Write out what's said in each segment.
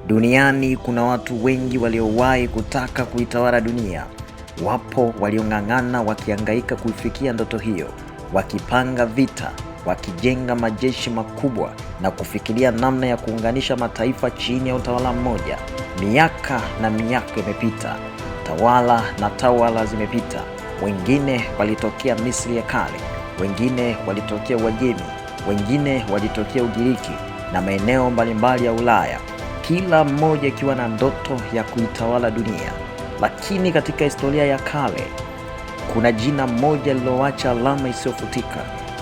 Duniani kuna watu wengi waliowahi kutaka kuitawala dunia. Wapo waliong'ang'ana wakihangaika kuifikia ndoto hiyo, wakipanga vita, wakijenga majeshi makubwa na kufikiria namna ya kuunganisha mataifa chini ya utawala mmoja. Miaka na miaka imepita, tawala na tawala zimepita. Wengine walitokea Misri ya kale, wengine walitokea Uajemi, wengine walitokea Ugiriki na maeneo mbalimbali ya Ulaya, kila mmoja ikiwa na ndoto ya kuitawala dunia. Lakini katika historia ya kale kuna jina moja lililoacha alama isiyofutika,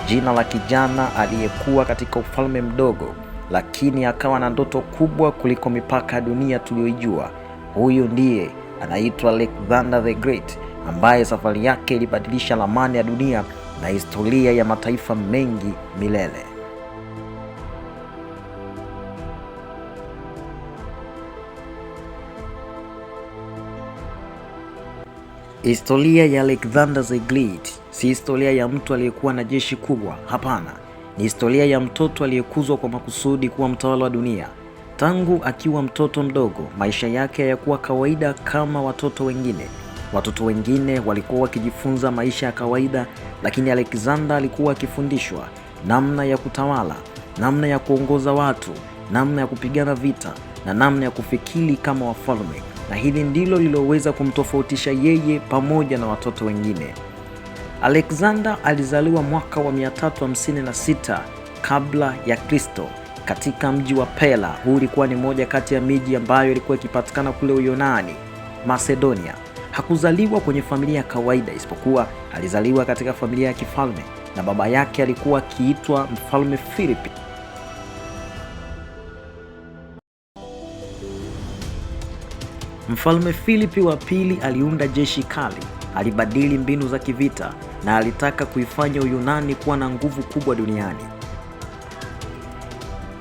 jina la kijana aliyekuwa katika ufalme mdogo, lakini akawa na ndoto kubwa kuliko mipaka ya dunia tuliyoijua. Huyu ndiye anaitwa Alexander the Great, ambaye safari yake ilibadilisha ramani ya dunia na historia ya mataifa mengi milele. Historia ya Alexander the Great si historia ya mtu aliyekuwa na jeshi kubwa. Hapana, ni historia ya mtoto aliyekuzwa kwa makusudi kuwa mtawala wa dunia. Tangu akiwa mtoto mdogo, maisha yake hayakuwa kawaida kama watoto wengine. Watoto wengine walikuwa wakijifunza maisha ya kawaida, lakini Alexander alikuwa akifundishwa namna ya kutawala, namna ya kuongoza watu, namna ya kupigana vita na namna ya kufikiri kama wafalme. Na hili ndilo liloweza kumtofautisha yeye pamoja na watoto wengine. Alexander alizaliwa mwaka wa 356 kabla ya Kristo katika mji wa Pella. Huu ulikuwa ni moja kati ya miji ambayo ilikuwa ikipatikana kule Uyunani, Macedonia. Hakuzaliwa kwenye familia ya kawaida, isipokuwa alizaliwa katika familia ya kifalme na baba yake alikuwa akiitwa Mfalme Philipi. Mfalme Philipi wa pili aliunda jeshi kali, alibadili mbinu za kivita na alitaka kuifanya Uyunani kuwa na nguvu kubwa duniani.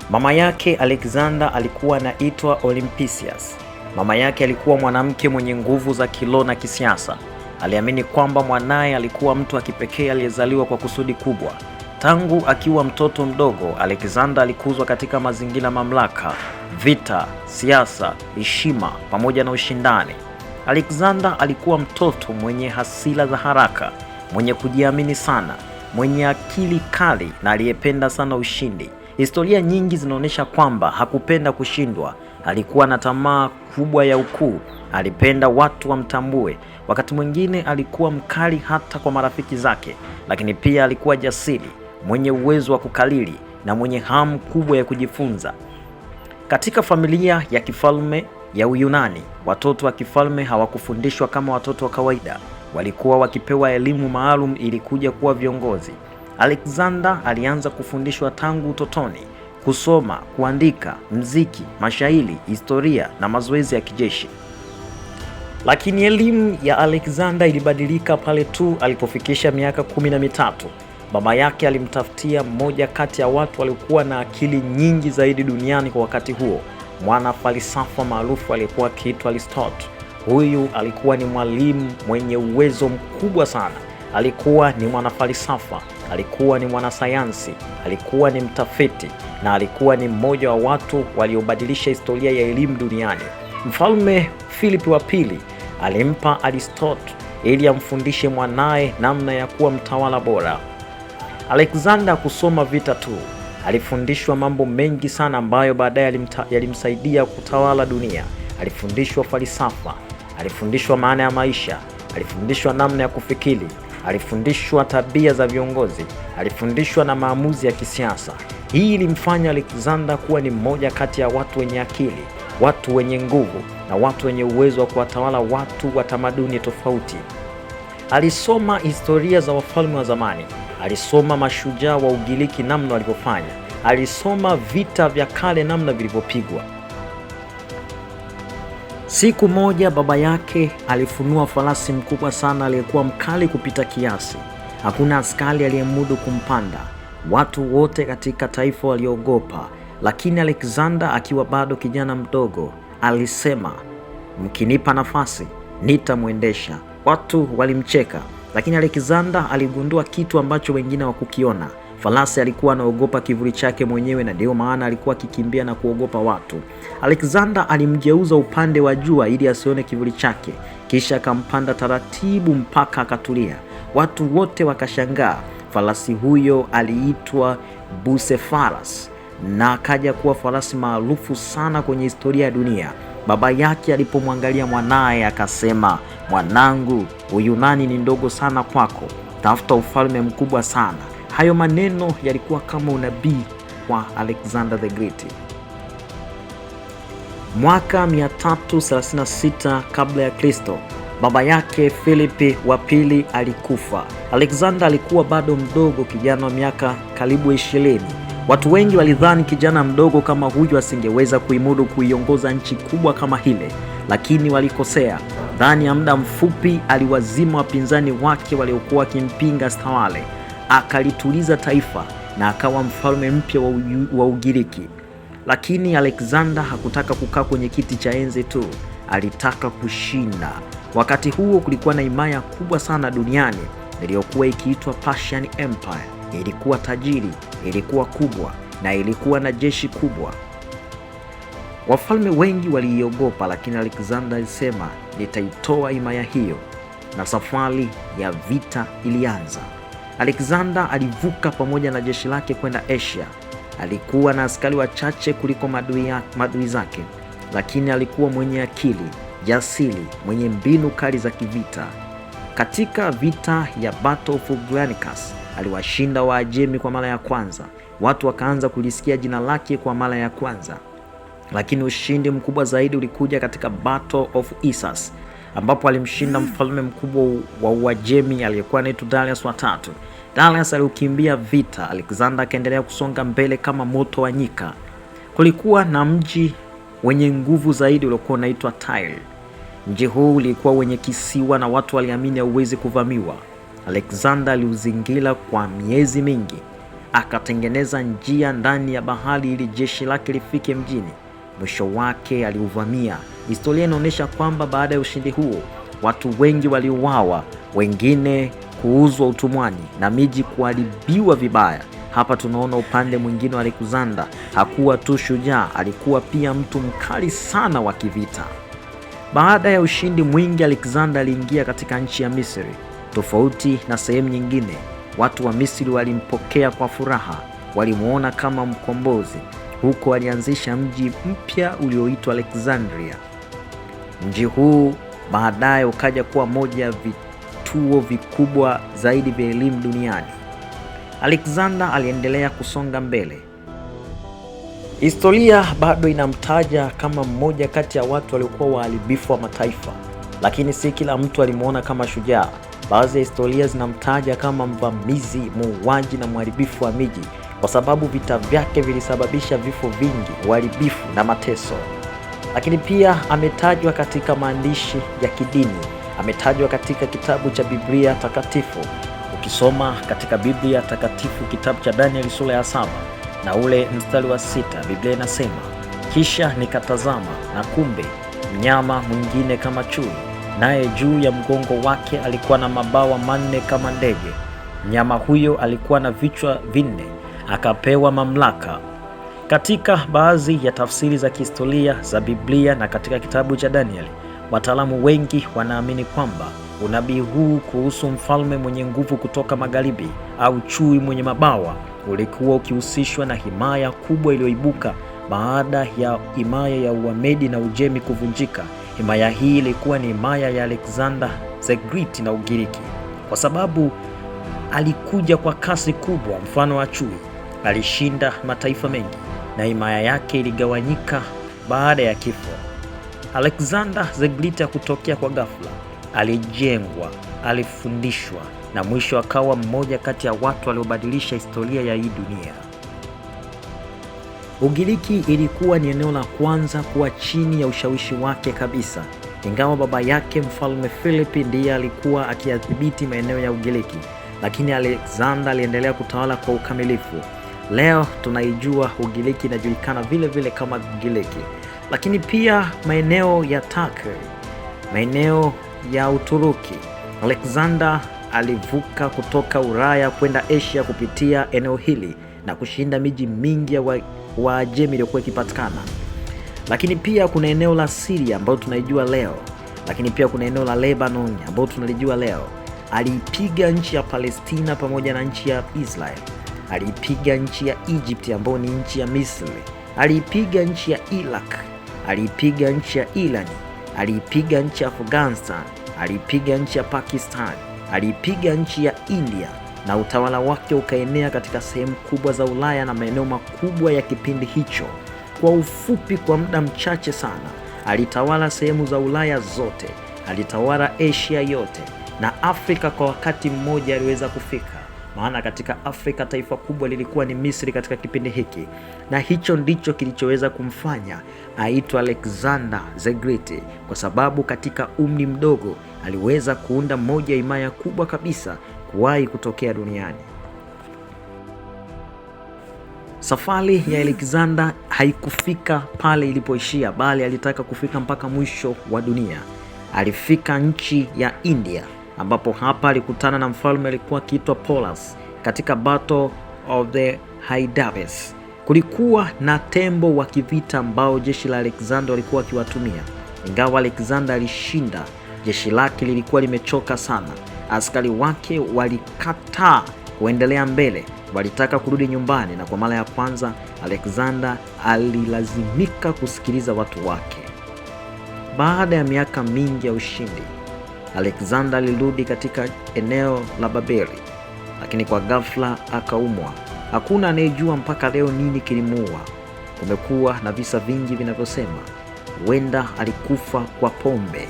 Mama yake Alexander alikuwa anaitwa Olympicius. Mama yake alikuwa mwanamke mwenye nguvu za kiroho na kisiasa. Aliamini kwamba mwanaye alikuwa mtu wa kipekee aliyezaliwa kwa kusudi kubwa. Tangu akiwa mtoto mdogo, Alexander alikuzwa katika mazingira mamlaka, vita, siasa, heshima pamoja na ushindani. Alexander alikuwa mtoto mwenye hasira za haraka, mwenye kujiamini sana, mwenye akili kali na aliyependa sana ushindi. Historia nyingi zinaonyesha kwamba hakupenda kushindwa. Alikuwa na tamaa kubwa ya ukuu, alipenda watu wamtambue. Wakati mwingine alikuwa mkali hata kwa marafiki zake, lakini pia alikuwa jasiri, mwenye uwezo wa kukalili na mwenye hamu kubwa ya kujifunza. Katika familia ya kifalme ya Uyunani, watoto wa kifalme hawakufundishwa kama watoto wa kawaida. Walikuwa wakipewa elimu maalum ili kuja kuwa viongozi. Alexander alianza kufundishwa tangu utotoni: kusoma, kuandika, muziki, mashairi, historia na mazoezi ya kijeshi. Lakini elimu ya Alexander ilibadilika pale tu alipofikisha miaka 13. Baba yake alimtafutia mmoja kati ya watu waliokuwa na akili nyingi zaidi duniani kwa wakati huo, mwana falsafa maarufu aliyekuwa akiitwa Aristotle. Huyu alikuwa ni mwalimu mwenye uwezo mkubwa sana. Alikuwa ni mwanafalsafa, alikuwa ni mwanasayansi, alikuwa ni mtafiti na alikuwa ni mmoja wa watu waliobadilisha historia ya elimu duniani. Mfalme Philipi wa pili alimpa Aristotle ili amfundishe mwanaye namna ya kuwa mtawala bora. Alexander kusoma vita tu, alifundishwa mambo mengi sana ambayo baadaye yalimsaidia kutawala dunia. Alifundishwa falsafa, alifundishwa maana ya maisha, alifundishwa namna ya kufikiri, alifundishwa tabia za viongozi, alifundishwa na maamuzi ya kisiasa. Hii ilimfanya Alexander kuwa ni mmoja kati ya watu wenye akili, watu wenye nguvu na watu wenye uwezo wa kuwatawala watu wa tamaduni tofauti. Alisoma historia za wafalme wa zamani, alisoma mashujaa wa Ugiriki namna walivyofanya, alisoma vita vya kale namna vilivyopigwa. Siku moja baba yake alifunua farasi mkubwa sana aliyekuwa mkali kupita kiasi. Hakuna askari aliyemudu kumpanda. Watu wote katika taifa waliogopa, lakini Alexander akiwa bado kijana mdogo alisema, mkinipa nafasi nitamwendesha. Watu walimcheka, lakini Alexander aligundua kitu ambacho wengine hawakukiona. Farasi alikuwa anaogopa kivuli chake mwenyewe, na ndio maana alikuwa akikimbia na kuogopa watu. Alexander alimgeuza upande wa jua ili asione kivuli chake, kisha akampanda taratibu mpaka akatulia. Watu wote wakashangaa. Farasi huyo aliitwa Bucephalus na akaja kuwa farasi maarufu sana kwenye historia ya dunia. Baba yake alipomwangalia mwanaye akasema, "Mwanangu, Uyunani ni ndogo sana kwako, tafuta ufalme mkubwa sana." Hayo maneno yalikuwa kama unabii kwa Alexander the Great. Mwaka 336 kabla ya Kristo, baba yake Philip wa pili alikufa. Alexander alikuwa bado mdogo, kijana wa miaka karibu 20. Watu wengi walidhani kijana mdogo kama huyu asingeweza kuimudu kuiongoza nchi kubwa kama hile, lakini walikosea. Ndani ya muda mfupi aliwazima wapinzani wake waliokuwa wakimpinga stawale, akalituliza taifa na akawa mfalme mpya wa Ugiriki. Lakini Alexander hakutaka kukaa kwenye kiti cha enzi tu, alitaka kushinda. Wakati huo kulikuwa na himaya kubwa sana duniani iliyokuwa ikiitwa Persian Empire. Ilikuwa tajiri, ilikuwa kubwa na ilikuwa na jeshi kubwa. Wafalme wengi waliiogopa, lakini Alexander alisema, "Nitaitoa himaya hiyo." Na safari ya vita ilianza. Alexander alivuka pamoja na jeshi lake kwenda Asia. Alikuwa na askari wachache kuliko maadui zake, lakini alikuwa mwenye akili, jasiri, mwenye mbinu kali za kivita. Katika vita ya Battle of Granicus aliwashinda Waajemi kwa mara ya kwanza. Watu wakaanza kulisikia jina lake kwa mara ya kwanza. Lakini ushindi mkubwa zaidi ulikuja katika Battle of Issus, ambapo alimshinda mfalme mkubwa wa Uajemi aliyekuwa anaitwa Darius wa tatu. Darius aliukimbia vita. Alexander akaendelea kusonga mbele kama moto wa nyika. Kulikuwa na mji wenye nguvu zaidi uliokuwa unaitwa Tyre. Mji huu ulikuwa wenye kisiwa na watu waliamini hauwezi kuvamiwa. Alexander aliuzingira kwa miezi mingi, akatengeneza njia ndani ya bahari ili jeshi lake lifike mjini. Mwisho wake aliuvamia. Historia inaonyesha kwamba baada ya ushindi huo watu wengi waliuawa, wengine kuuzwa utumwani na miji kuharibiwa vibaya. Hapa tunaona upande mwingine wa Alexander. Hakuwa tu shujaa, alikuwa pia mtu mkali sana wa kivita. Baada ya ushindi mwingi, Alexander aliingia katika nchi ya Misri. Tofauti na sehemu nyingine, watu wa Misri walimpokea kwa furaha, walimuona kama mkombozi. Huko alianzisha mji mpya ulioitwa Alexandria. Mji huu baadaye ukaja kuwa moja ya vituo vikubwa zaidi vya elimu duniani. Alexander aliendelea kusonga mbele. Historia bado inamtaja kama mmoja kati ya watu waliokuwa waharibifu wa mataifa, lakini si kila mtu alimuona kama shujaa. Baadhi ya historia zinamtaja kama mvamizi, muuaji na mharibifu wa miji, kwa sababu vita vyake vilisababisha vifo vingi, uharibifu na mateso. Lakini pia ametajwa katika maandishi ya kidini, ametajwa katika kitabu cha Biblia takatifu. Ukisoma katika Biblia takatifu kitabu cha Danieli sura ya 7 na ule mstari wa 6, Biblia inasema, "Kisha nikatazama na kumbe mnyama mwingine kama chui, naye juu ya mgongo wake alikuwa na mabawa manne kama ndege. Mnyama huyo alikuwa na vichwa vinne, akapewa mamlaka." Katika baadhi ya tafsiri za kihistoria za Biblia na katika kitabu cha Danieli, wataalamu wengi wanaamini kwamba unabii huu kuhusu mfalme mwenye nguvu kutoka magharibi au chui mwenye mabawa ulikuwa ukihusishwa na himaya kubwa iliyoibuka baada ya himaya ya Uamedi na Ujemi kuvunjika. Himaya hii ilikuwa ni himaya ya Alexander the Great na Ugiriki, kwa sababu alikuja kwa kasi kubwa, mfano wa chui. Alishinda mataifa mengi na himaya yake iligawanyika baada ya kifo. Alexander the Great hakutokea kwa ghafla. Alijengwa, alifundishwa na mwisho akawa mmoja kati ya watu waliobadilisha historia ya hii dunia. Ugiriki ilikuwa ni eneo la kwanza kuwa chini ya ushawishi wake kabisa. Ingawa baba yake mfalme Philip ndiye alikuwa akiyadhibiti maeneo ya Ugiriki, lakini Alexander aliendelea kutawala kwa ukamilifu. Leo tunaijua Ugiriki inajulikana vile vile kama Ugiriki, lakini pia maeneo ya Turkey, maeneo ya Uturuki. Alexander alivuka kutoka Ulaya kwenda Asia kupitia eneo hili na kushinda miji mingi ya Waajemi iliyokuwa ikipatikana. Lakini pia kuna eneo la Syria ambalo tunaijua leo. Lakini pia kuna eneo la Lebanon ambalo tunalijua leo. Aliipiga nchi ya Palestina pamoja na nchi ya Israel. Aliipiga nchi ya Egypt ambayo ni nchi ya Misri. Aliipiga nchi ya Iraq. Aliipiga nchi ya Iran. Aliipiga nchi ya Afghanistan. Aliipiga nchi ya Pakistan. Aliipiga nchi ya India, na utawala wake ukaenea katika sehemu kubwa za Ulaya na maeneo makubwa ya kipindi hicho. Kwa ufupi, kwa muda mchache sana, alitawala sehemu za Ulaya zote, alitawala Asia yote, na Afrika kwa wakati mmoja aliweza kufika. Maana katika Afrika taifa kubwa lilikuwa ni Misri katika kipindi hiki, na hicho ndicho kilichoweza kumfanya aitwa Alexander the Great, kwa sababu katika umri mdogo aliweza kuunda moja ya himaya kubwa kabisa kuwahi kutokea duniani. Safari ya Alexander haikufika pale ilipoishia, bali alitaka kufika mpaka mwisho wa dunia. Alifika nchi ya India, ambapo hapa alikutana na mfalme alikuwa akiitwa Porus katika Battle of the Hydaspes. Kulikuwa na tembo wa kivita ambao jeshi la Alexander walikuwa wakiwatumia. Ingawa Alexander alishinda, jeshi lake lilikuwa limechoka sana. Askari wake walikataa kuendelea mbele, walitaka kurudi nyumbani, na kwa mara ya kwanza Alexander alilazimika kusikiliza watu wake. Baada ya miaka mingi ya ushindi, Alexander alirudi katika eneo la Babeli, lakini kwa ghafla akaumwa. Hakuna anayejua mpaka leo nini kilimuua. Kumekuwa na visa vingi vinavyosema huenda alikufa kwa pombe,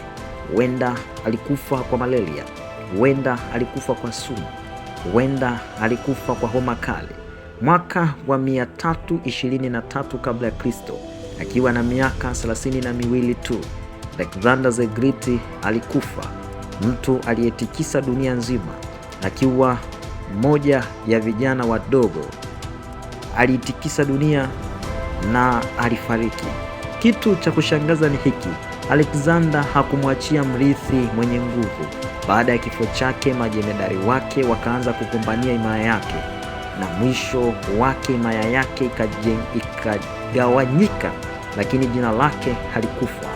huenda alikufa kwa malaria, huenda alikufa kwa sumu, huenda alikufa kwa homa kali. Mwaka wa 323 kabla ya Kristo, akiwa na miaka 32 tu, Alexander the Great alikufa, mtu aliyetikisa dunia nzima. Akiwa mmoja ya vijana wadogo, alitikisa dunia na alifariki. Kitu cha kushangaza ni hiki: Alexander hakumwachia mrithi mwenye nguvu. Baada ya kifo chake, majemadari wake wakaanza kugombania himaya yake, na mwisho wake himaya yake ikagawanyika, lakini jina lake halikufa.